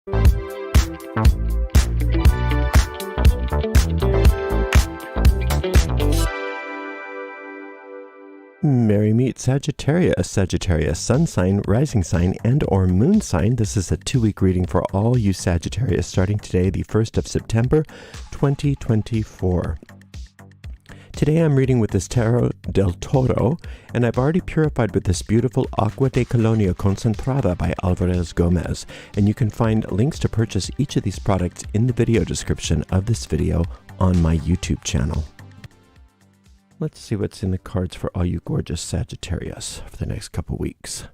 Merry meet Sagittarius, Sagittarius sun sign, rising sign, and or moon sign. This is a 2-week reading for all you Sagittarius starting today, the 1st of September, 2024. Today I'm reading with this Tarot del Toro, and I've already purified with this beautiful Agua de Colonia Concentrada by Alvarez Gomez. And you can find links to purchase each of these products in the video description of this video on my YouTube channel. Let's see what's in the cards for all you gorgeous Sagittarius for the next couple weeks.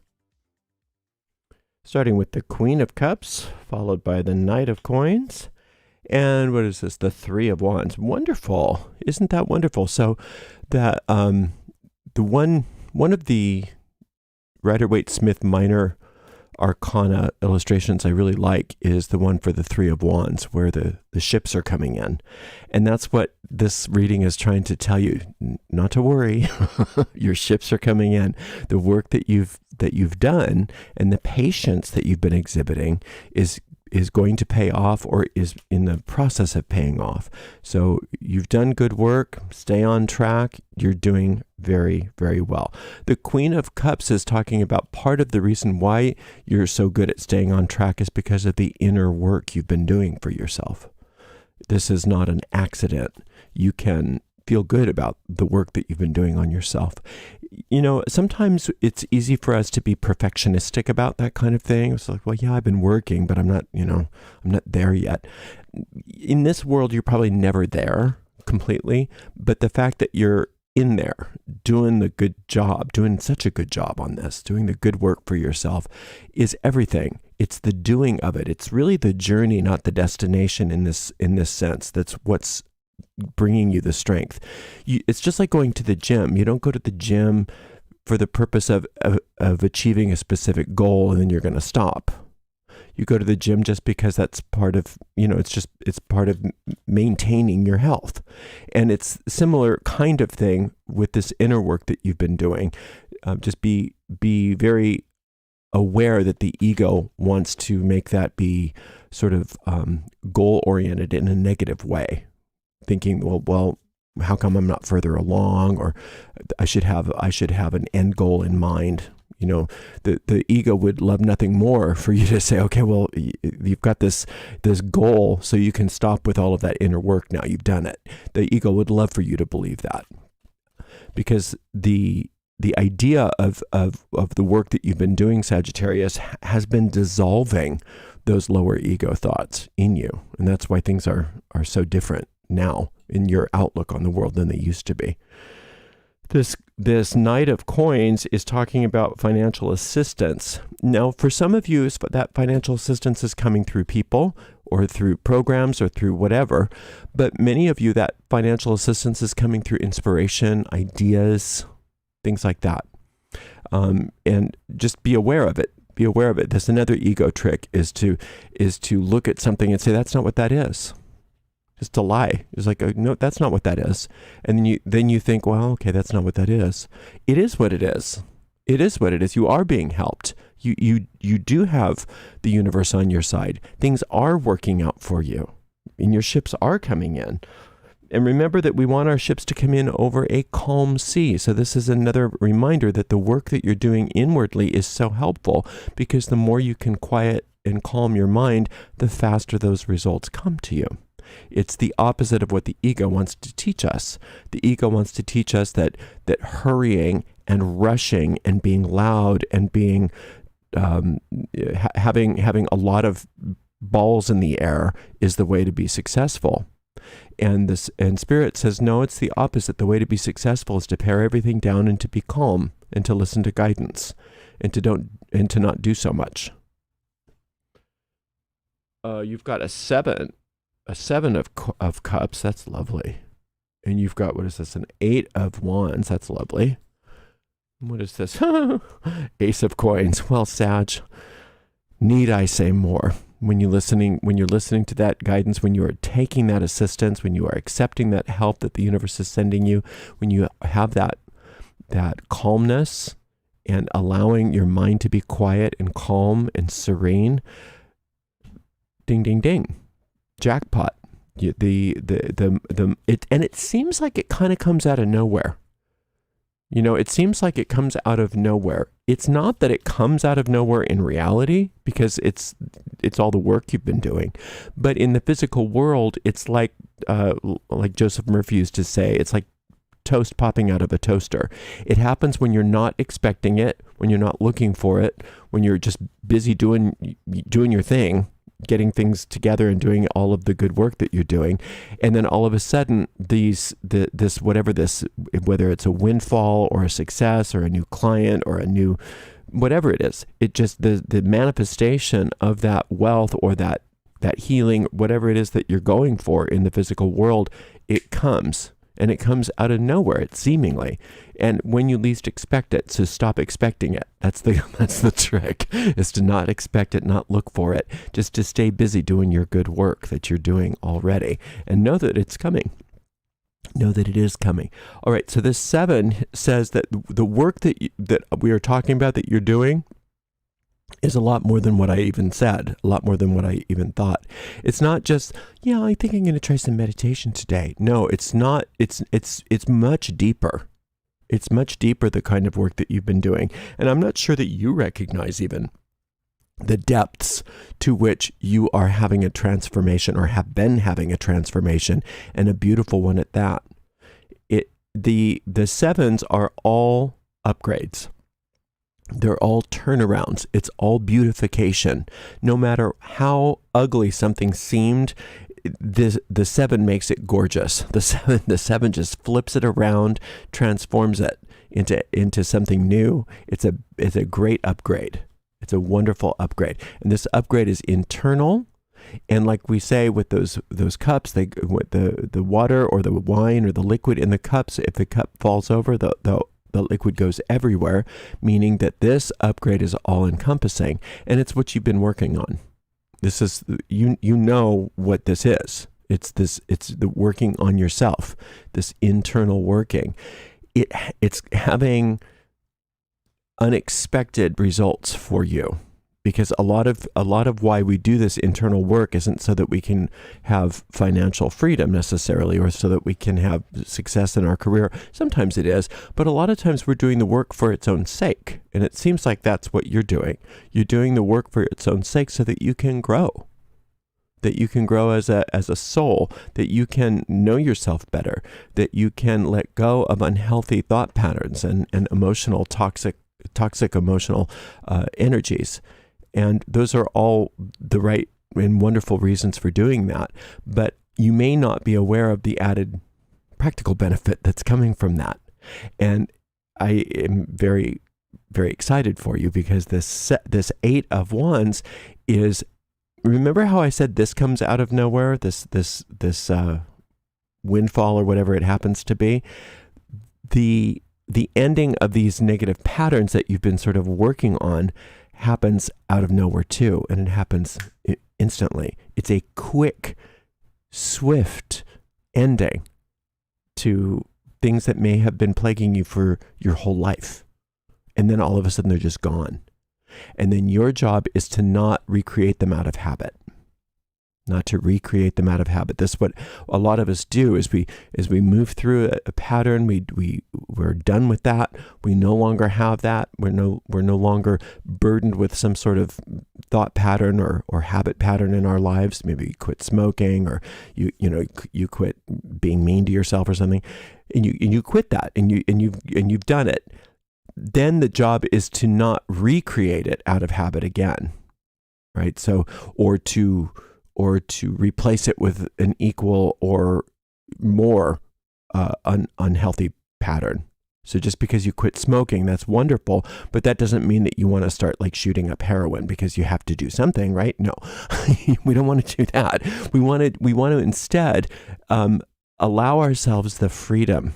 Starting with the Queen of Cups, followed by the Knight of Coins. And what is this? The Three of Wands. Wonderful. Isn't that wonderful? So that the one of the Rider-Waite-Smith minor arcana illustrations I really like is the one for the Three of Wands, where the ships are coming in. And that's what this reading is trying to tell you. Not to worry. Your ships are coming in. The work that you've done and the patience that you've been exhibiting is going to pay off, or is in the process of paying off. So you've done good work, stay on track, you're doing very, very well. The Queen of Cups is talking about part of the reason why you're so good at staying on track is because of the inner work you've been doing for yourself. This is not an accident. You can feel good about the work that you've been doing on yourself. You know, sometimes it's easy for us to be perfectionistic about that kind of thing. It's like, well, yeah, I've been working, but I'm not there yet. In this world, you're probably never there completely, but the fact that you're in there doing the good job, doing such a good job on this, doing the good work for yourself is everything. It's the doing of it. It's really the journey, not the destination in this sense. That's what's bringing you the strength. It's just like going to the gym. You don't go to the gym for the purpose of achieving a specific goal and then you're going to stop. You go to the gym just because that's part of, it's part of maintaining your health. And it's similar kind of thing with this inner work that you've been doing. Just be very aware that the ego wants to make that be sort of goal-oriented in a negative way. Thinking, well, how come I'm not further along? Or I should have an end goal in mind. You know, the ego would love nothing more for you to say, okay, well, you've got this goal, so you can stop with all of that inner work now. You've done it. The ego would love for you to believe that, because the idea of the work that you've been doing, Sagittarius, has been dissolving those lower ego thoughts in you, and that's why things are so different now in your outlook on the world than they used to be. This Knight of Coins is talking about financial assistance. Now, for some of you, that financial assistance is coming through people or through programs or through whatever. But many of you, that financial assistance is coming through inspiration, ideas, things like that. And just be aware of it. Be aware of it. That's another ego trick, is to look at something and say, that's not what that is. Just to lie. It's like, no, that's not what that is. And then you think, well, okay, that's not what that is. It is what it is. It is what it is. You are being helped. You do have the universe on your side. Things are working out for you, and your ships are coming in. And remember that we want our ships to come in over a calm sea. So this is another reminder that the work that you're doing inwardly is so helpful, because the more you can quiet and calm your mind, the faster those results come to you. It's the opposite of what the ego wants to teach us. The ego wants to teach us that hurrying and rushing and being loud and being having a lot of balls in the air is the way to be successful. And Spirit says, no, it's the opposite. The way to be successful is to pare everything down and to be calm and to listen to guidance and to not do so much. You've got a seven of cups. That's lovely. And you've got, what is this? An 8 of wands. That's lovely. What is this? Ace of coins. Well, Sag, need I say more? When you're listening to that guidance, when you are taking that assistance, when you are accepting that help that the universe is sending you, when you have that calmness and allowing your mind to be quiet and calm and serene, ding, ding, ding, jackpot. And it seems like it kind of comes out of nowhere. It seems like it comes out of nowhere. It's not that it comes out of nowhere in reality, because it's all the work you've been doing. But in the physical world, it's like Joseph Murphy used to say, it's like toast popping out of a toaster. It happens when you're not expecting it, when you're not looking for it, when you're just busy doing your thing, getting things together and doing all of the good work that you're doing. And then all of a sudden, whether it's a windfall or a success or a new client or a new, whatever it is, it just, the manifestation of that wealth or that healing, whatever it is that you're going for in the physical world, it comes. And it comes out of nowhere, seemingly. And when you least expect it, so stop expecting it. That's the trick, is to not expect it, not look for it. Just to stay busy doing your good work that you're doing already. And know that it's coming. Know that it is coming. All right, so this 7 says that the work that we are talking about that you're doing is a lot more than what I even said, a lot more than what I even thought. It's not just, I think I'm going to try some meditation today. No, it's not. It's much deeper. It's much deeper, the kind of work that you've been doing. And I'm not sure that you recognize even the depths to which you are having a transformation, or have been having a transformation, and a beautiful one at that. The 7s are all upgrades. They're all turnarounds. It's all beautification. No matter how ugly something seemed, the 7 makes it gorgeous. The 7 just flips it around, transforms it into something new. It's a great upgrade. It's a wonderful upgrade. And this upgrade is internal. And like we say with those cups, with the water or the wine or the liquid in the cups, if the cup falls over, the liquid goes everywhere, meaning that this upgrade is all encompassing, and it's what you've been working on. This is, you know what this is. It's the working on yourself, this internal working. It's having unexpected results for you. Because a lot of why we do this internal work isn't so that we can have financial freedom necessarily, or so that we can have success in our career. Sometimes it is, but a lot of times we're doing the work for its own sake. And it seems like that's what you're doing. You're doing the work for its own sake so that you can grow. That you can grow as a soul, that you can know yourself better, that you can let go of unhealthy thought patterns and emotional toxic emotional energies. And those are all the right and wonderful reasons for doing that. But you may not be aware of the added practical benefit that's coming from that. And I am very, very excited for you, because this 8 of Wands is, remember how I said this comes out of nowhere, this windfall or whatever it happens to be? The ending of these negative patterns that you've been sort of working on happens out of nowhere too, and it happens instantly. It's a quick, swift ending to things that may have been plaguing you for your whole life. And then all of a sudden they're just gone. And then your job is to not recreate them out of habit. Not to recreate them out of habit. That's what a lot of us do, is we move through a pattern, we're done with that. We no longer have that. We're no longer burdened with some sort of thought pattern or habit pattern in our lives. Maybe you quit smoking, or you quit being mean to yourself or something, and you quit that, and you've done it. Then the job is to not recreate it out of habit again, right? So, or to replace it with an equal or more unhealthy pattern. So just because you quit smoking, that's wonderful, but that doesn't mean that you want to start like shooting up heroin because you have to do something, right? No, we don't want to do that. We want to instead allow ourselves the freedom.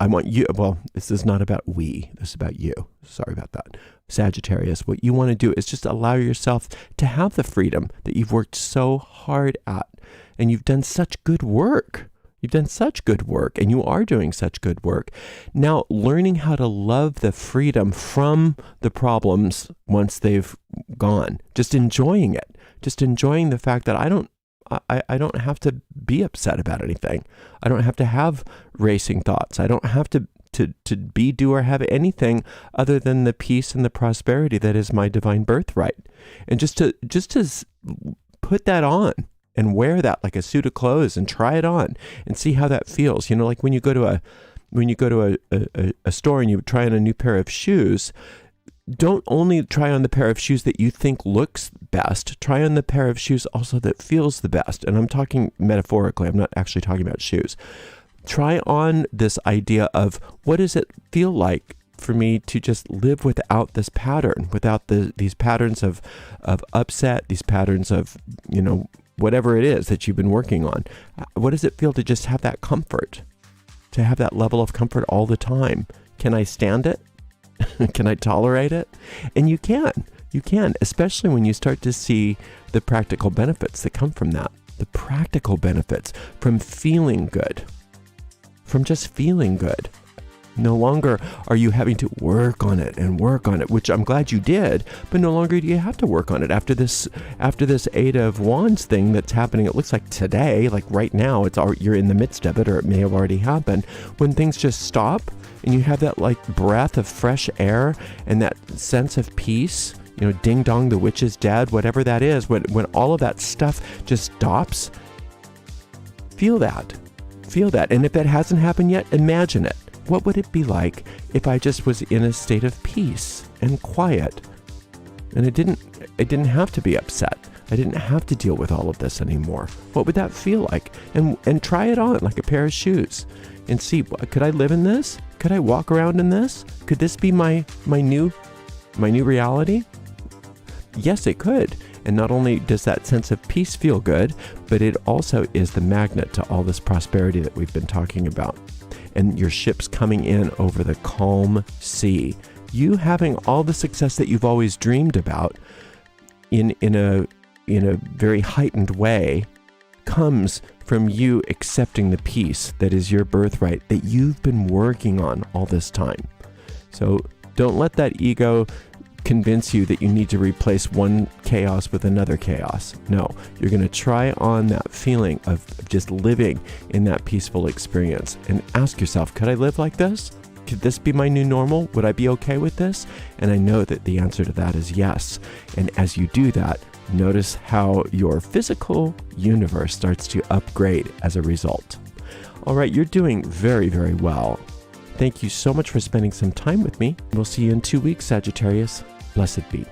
I want you, well, this is not about we, this is about you. Sorry about that. Sagittarius, what you want to do is just allow yourself to have the freedom that you've worked so hard at, and you've done such good work. You've done such good work, and you are doing such good work. Now, learning how to love the freedom from the problems once they've gone, just enjoying it, just enjoying the fact that I don't have to be upset about anything. I don't have to have racing thoughts. I don't have to be, do, or have anything other than the peace and the prosperity that is my divine birthright. And just to put that on and wear that like a suit of clothes and try it on and see how that feels. You know, like when you go to a store and you try on a new pair of shoes, don't only try on the pair of shoes that you think looks best, try on the pair of shoes also that feels the best. And I'm talking metaphorically, I'm not actually talking about shoes. Try on this idea of what does it feel like for me to just live without this pattern, without these patterns of upset, these patterns of, you know, whatever it is that you've been working on. What does it feel to just have that comfort, to have that level of comfort all the time? Can I stand it? Can I tolerate it? And you can, especially when you start to see the practical benefits that come from that, the practical benefits from feeling good, from just feeling good. No longer are you having to work on it, which I'm glad you did, but no longer do you have to work on it after this Eight of Wands thing that's happening. It looks like today, like right now, you're in the midst of it, or it may have already happened. When things just stop and you have that like breath of fresh air and that sense of peace, you know, ding dong, the witch is dead, whatever that is, when all of that stuff just stops, feel that. And if that hasn't happened yet, imagine it. What would it be like if I just was in a state of peace and quiet? And it didn't have to be upset. I didn't have to deal with all of this anymore. What would that feel like? And try it on like a pair of shoes and see, could I live in this? Could I walk around in this? Could this be my new reality? Yes, it could. And not only does that sense of peace feel good, but it also is the magnet to all this prosperity that we've been talking about. And your ship's coming in over the calm sea. You having all the success that you've always dreamed about in a very heightened way comes from you accepting the peace that is your birthright that you've been working on all this time. So don't let that ego convince you that you need to replace one chaos with another chaos. No, you're going to try on that feeling of just living in that peaceful experience and ask yourself, could I live like this? Could this be my new normal? Would I be okay with this? And I know that the answer to that is yes. And as you do that, notice how your physical universe starts to upgrade as a result. All right, you're doing very, very well. Thank you so much for spending some time with me. We'll see you in 2 weeks, Sagittarius. Blessed be.